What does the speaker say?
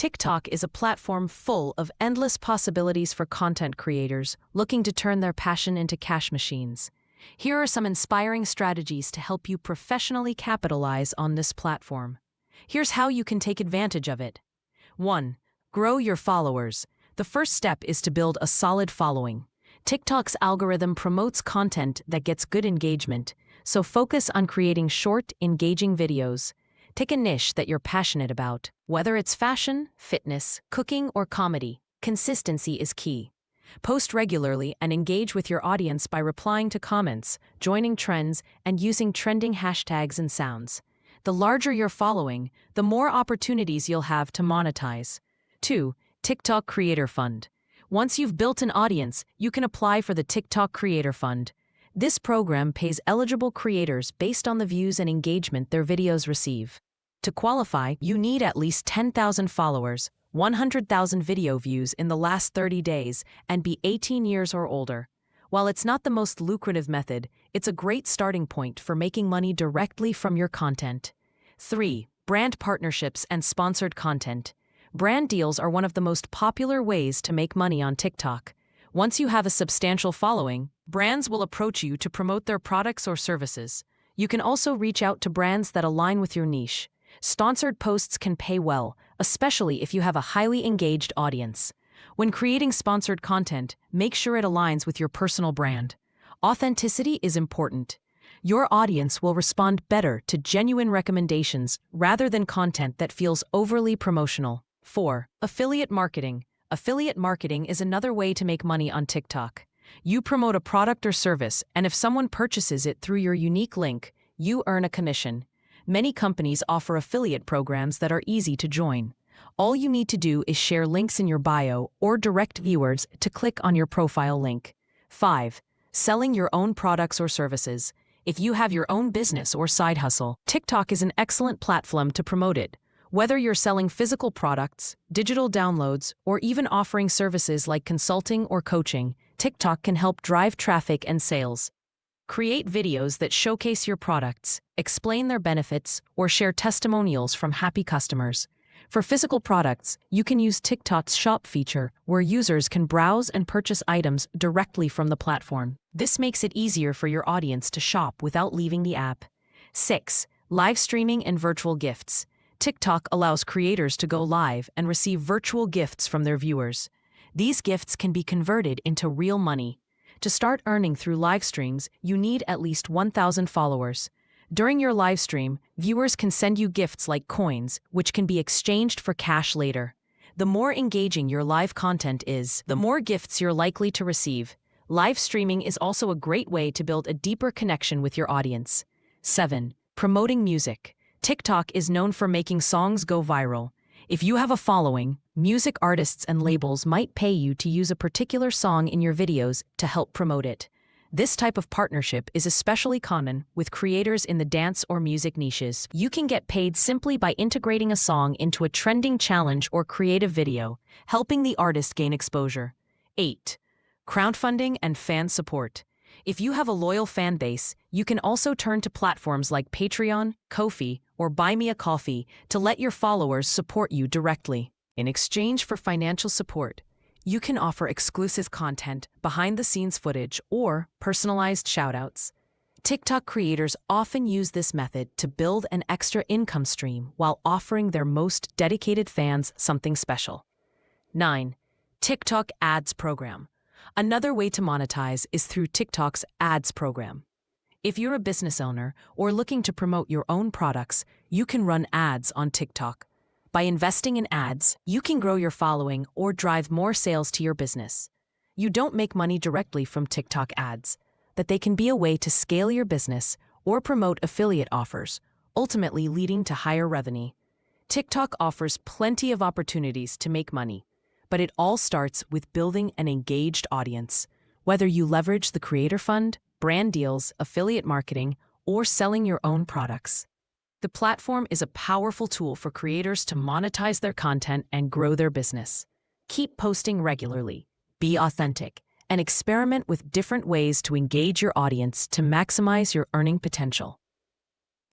TikTok is a platform full of endless possibilities for content creators looking to turn their passion into cash machines. Here are some inspiring strategies to help you professionally capitalize on this platform. Here's how you can take advantage of it. 1. Grow your followers. The first step is to build a solid following. TikTok's algorithm promotes content that gets good engagement, so focus on creating short, engaging videos. Take a niche that you're passionate about. Whether it's fashion, fitness, cooking, or comedy, consistency is key. Post regularly and engage with your audience by replying to comments, joining trends, and using trending hashtags and sounds. The larger your following, the more opportunities you'll have to monetize. 2. TikTok Creator Fund. Once you've built an audience, you can apply for the TikTok Creator Fund. This program pays eligible creators based on the views and engagement their videos receive. To qualify, you need at least 10,000 followers, 100,000 video views in the last 30 days, and be 18 years or older. While it's not the most lucrative method, it's a great starting point for making money directly from your content. 3. Brand partnerships and sponsored content. Brand deals are one of the most popular ways to make money on TikTok. Once you have a substantial following, brands will approach you to promote their products or services. You can also reach out to brands that align with your niche. Sponsored posts can pay well, especially if you have a highly engaged audience. When creating sponsored content, make sure it aligns with your personal brand. Authenticity is important. Your audience will respond better to genuine recommendations rather than content that feels overly promotional. 4. Affiliate marketing. Affiliate marketing is another way to make money on TikTok. You promote a product or service, and if someone purchases it through your unique link, you earn a commission. Many companies offer affiliate programs that are easy to join. All you need to do is share links in your bio or direct viewers to click on your profile link. 5. Selling your own products or services. If you have your own business or side hustle, TikTok is an excellent platform to promote it. Whether you're selling physical products, digital downloads, or even offering services like consulting or coaching, TikTok can help drive traffic and sales. Create videos that showcase your products, explain their benefits, or share testimonials from happy customers. For physical products, you can use TikTok's shop feature, where users can browse and purchase items directly from the platform. This makes it easier for your audience to shop without leaving the app. 6. Live streaming and virtual gifts. TikTok allows creators to go live and receive virtual gifts from their viewers. These gifts can be converted into real money. To start earning through live streams, you need at least 1,000 followers. During your live stream, viewers can send you gifts like coins, which can be exchanged for cash later. The more engaging your live content is, the more gifts you're likely to receive. Live streaming is also a great way to build a deeper connection with your audience. 7. Promoting music. TikTok is known for making songs go viral. If you have a following, music artists and labels might pay you to use a particular song in your videos to help promote it. This type of partnership is especially common with creators in the dance or music niches. You can get paid simply by integrating a song into a trending challenge or creative video, helping the artist gain exposure. 8. Crowdfunding and fan support. If you have a loyal fan base, you can also turn to platforms like Patreon, Ko-fi, or Buy Me a Coffee to let your followers support you directly. In exchange for financial support, you can offer exclusive content, behind-the-scenes footage, or personalized shoutouts. TikTok creators often use this method to build an extra income stream while offering their most dedicated fans something special. 9. TikTok Ads Program. Another way to monetize is through TikTok's ads program. If you're a business owner or looking to promote your own products, you can run ads on TikTok. By investing in ads, you can grow your following or drive more sales to your business. You don't make money directly from TikTok ads, but they can be a way to scale your business or promote affiliate offers, ultimately leading to higher revenue. TikTok offers plenty of opportunities to make money, but it all starts with building an engaged audience. Whether you leverage the Creator Fund, brand deals, affiliate marketing, or selling your own products, the platform is a powerful tool for creators to monetize their content and grow their business. Keep posting regularly, be authentic, and experiment with different ways to engage your audience to maximize your earning potential.